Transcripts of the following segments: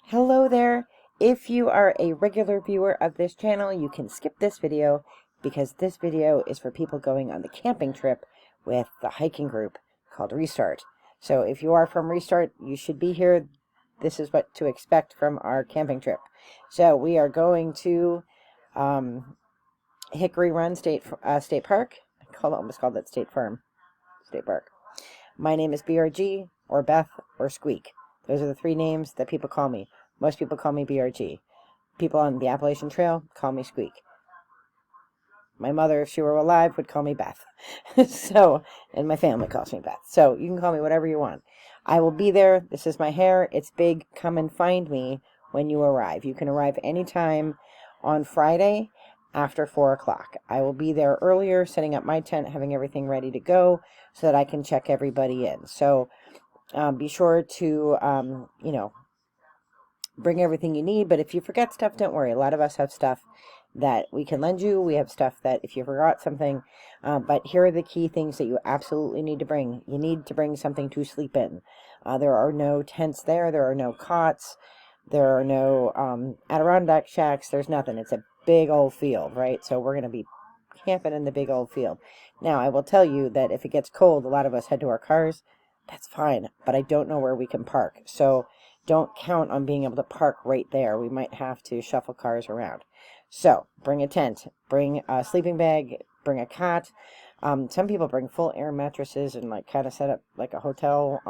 Hello there. If you are a regular viewer of this channel, you can skip this video because this video is for people going on the camping trip with the hiking group called Restart. So if you are from Restart, you should be here. This is what to expect from our camping trip. So we are going to Hickory Run State Park. I almost called it State Farm State Park. My name is BRG, or Beth, or Squeak. Those are the three names that people call me. Most people call me BRG. People on the Appalachian Trail call me Squeak. My mother, if she were alive, would call me Beth. And my family calls me Beth. So you can call me whatever you want. I will be there. This is my hair. It's big. Come and find me when you arrive. You can arrive anytime on Friday after 4 o'clock. I will be there earlier, setting up my tent, having everything ready to go so that I can check everybody in. So be sure to, bring everything you need. But if you forget stuff, don't worry. A lot of us have stuff that we can lend you. We have stuff that if you forgot something. But here are the key things that you absolutely need to bring. You need to bring something to sleep in. There are no tents there. There are no cots. There are no Adirondack shacks. There's nothing. It's a big old field, right? So we're going to be camping in the big old field. Now, I will tell you that if it gets cold, a lot of us head to our cars. That's fine, but I don't know where we can park. So don't count on being able to park right there. We might have to shuffle cars around. So bring a tent, bring a sleeping bag, bring a cot. Some people bring full air mattresses and kind of set up like a hotel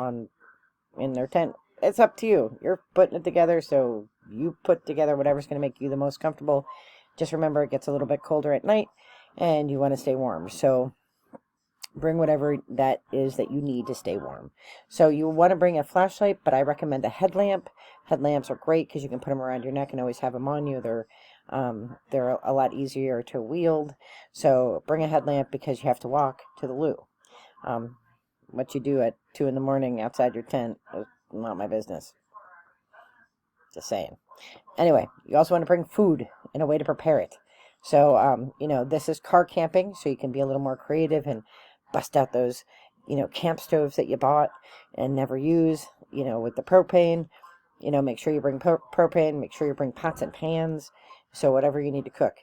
in their tent. It's up to you. You're putting it together, so you put together whatever's going to make you the most comfortable. Just remember it gets a little bit colder at night and you want to stay warm. So bring whatever that is that you need to stay warm. So you want to bring a flashlight, but I recommend a headlamp. Headlamps are great because you can put them around your neck and always have them on you. They're a lot easier to wield. So bring a headlamp because you have to walk to the loo. What you do at 2 in the morning outside your tent is not my business. Just saying. Anyway, you also want to bring food and a way to prepare it. So, this is car camping, so you can be a little more creative and bust out those, camp stoves that you bought and never use, with the propane. Make sure you bring propane. Make sure you bring pots and pans. So whatever you need to cook.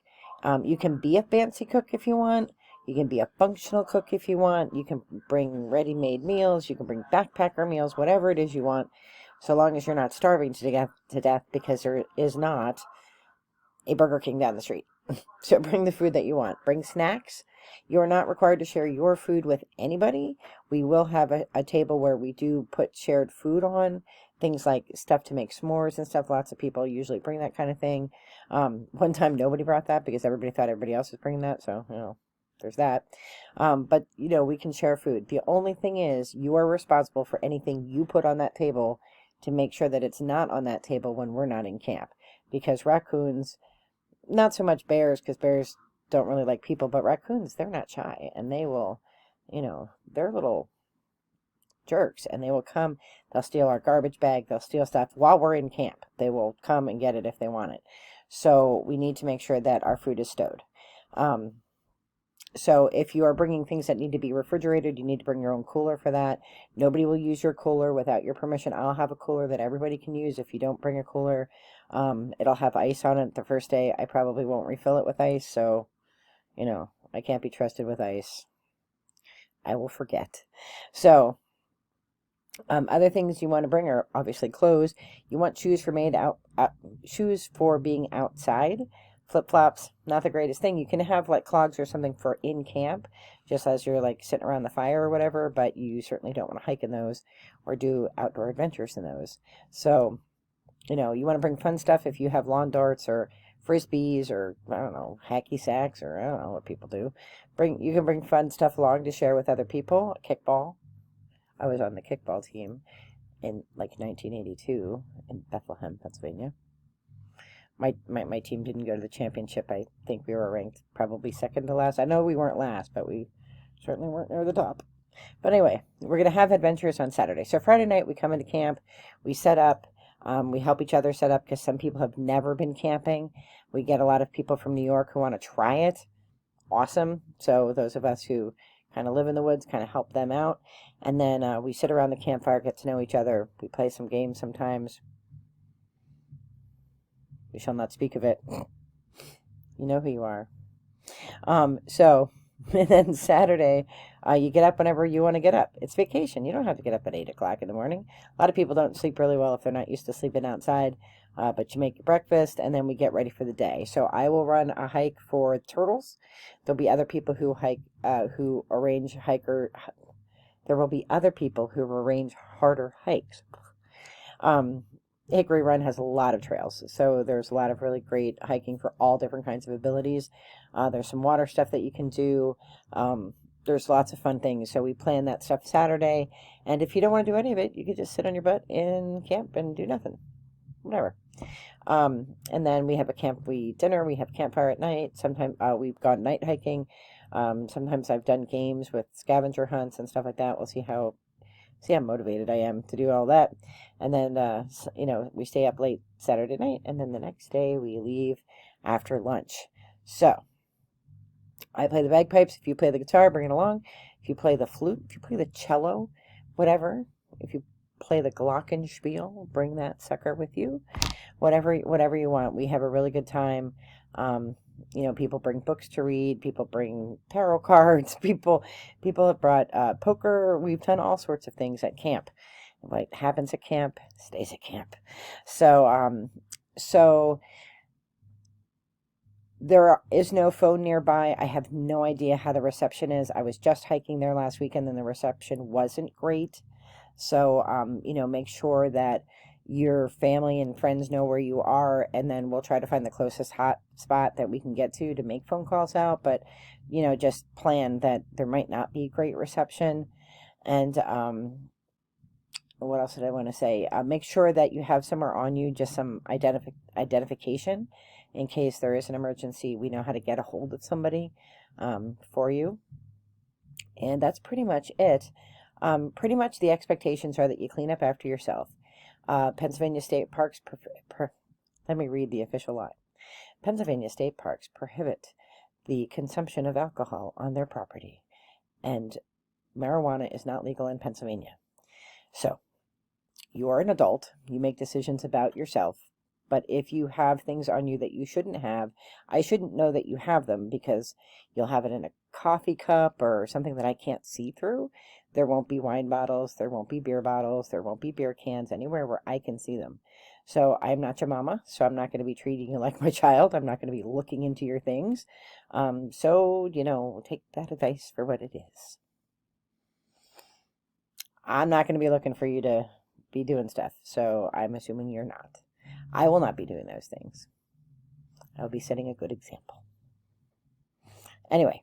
You can be a fancy cook if you want. You can be a functional cook if you want. You can bring ready-made meals. You can bring backpacker meals, whatever it is you want, so long as you're not starving to death because there is not a Burger King down the street. So bring the food that you want. Bring snacks. You're not required to share your food with anybody. We will have a table where we do put shared food on. Things like stuff to make s'mores and stuff. Lots of people usually bring that kind of thing. One time nobody brought that because everybody thought everybody else was bringing that. So, there's that. But, we can share food. The only thing is you are responsible for anything you put on that table to make sure that it's not on that table when we're not in camp. Because raccoons... Not so much bears, because bears don't really like people, but raccoons, they're not shy, and they will, they're little jerks, and they will come, they'll steal our garbage bag, they'll steal stuff while we're in camp. They will come and get it if they want it. So we need to make sure that our food is stowed. So if you are bringing things that need to be refrigerated, you need to bring your own cooler for that. Nobody will use your cooler without your permission. I'll have a cooler that everybody can use. If you don't bring a cooler, it'll have ice on it the first day. I probably won't refill it with ice, so, I can't be trusted with ice. I will forget. So, other things you want to bring are obviously clothes. You want shoes shoes for being outside. Flip-flops, not the greatest thing. You can have clogs or something for in camp, just as you're sitting around the fire or whatever, but you certainly don't want to hike in those or do outdoor adventures in those. So, you want to bring fun stuff if you have lawn darts or frisbees or, I don't know, hacky sacks or I don't know what people do. You can bring fun stuff along to share with other people. Kickball. I was on the kickball team in 1982 in Bethlehem, Pennsylvania. My team didn't go to the championship. I think we were ranked probably second to last. I know we weren't last, but we certainly weren't near the top. But anyway, we're going to have adventures on Saturday. So Friday night we come into camp, we set up, we help each other set up because some people have never been camping. We get a lot of people from New York who want to try it. Awesome. So those of us who kind of live in the woods kind of help them out. And then we sit around the campfire, get to know each other. We play some games sometimes. We shall not speak of it. You know who you are. So, and then Saturday, you get up whenever you want to get up. It's vacation. You don't have to get up at 8 o'clock in the morning. A lot of people don't sleep really well if they're not used to sleeping outside. But you make your breakfast, and then we get ready for the day. So I will run a hike for turtles. There'll be other people who who arrange hiker. There will be other people who arrange harder hikes. Hickory Run has a lot of trails, so there's a lot of really great hiking for all different kinds of abilities. There's some water stuff that you can do. There's lots of fun things, so we plan that stuff Saturday, and if you don't want to do any of it, you can just sit on your butt in camp and do nothing, whatever. And then we have dinner, we have campfire at night. Sometimes we've gone night hiking. Sometimes I've done games with scavenger hunts and stuff like that. We'll see how motivated I am to do all that. And then, we stay up late Saturday night, and then the next day we leave after lunch. So, I play the bagpipes. If you play the guitar, bring it along. If you play the flute, if you play the cello, whatever. If you play the glockenspiel, bring that sucker with you. Whatever you want. We have a really good time. People bring books to read. People bring tarot cards. People have brought poker. We've done all sorts of things at camp. What happens at camp stays at camp. So there is no phone nearby. I have no idea how the reception is. I was just hiking there last weekend, and the reception wasn't great. So make sure that your family and friends know where you are, and then we'll try to find the closest hot spot that we can get to make phone calls out. But, just plan that there might not be great reception. And what else did I want to say? Make sure that you have somewhere on you, just some identification in case there is an emergency. We know how to get a hold of somebody for you. And that's pretty much it. Pretty much the expectations are that you clean up after yourself. Pennsylvania State Parks, let me read the official line. Pennsylvania State Parks prohibit the consumption of alcohol on their property, and marijuana is not legal in Pennsylvania. So, you are an adult. You make decisions about yourself. But if you have things on you that you shouldn't have, I shouldn't know that you have them because you'll have it in a coffee cup or something that I can't see through. There won't be wine bottles. There won't be beer bottles. There won't be beer cans anywhere where I can see them. So I'm not your mama, so I'm not going to be treating you like my child. I'm not going to be looking into your things. Take that advice for what it is. I'm not going to be looking for you to be doing stuff, so I'm assuming you're not. I will not be doing those things. I'll be setting a good example. Anyway,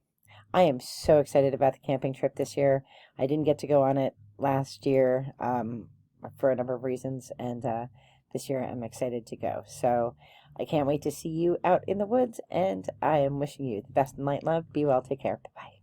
I am so excited about the camping trip this year. I didn't get to go on it last year for a number of reasons, and this year I'm excited to go. So I can't wait to see you out in the woods, and I am wishing you the best in light, love. Be well, take care. Bye-bye.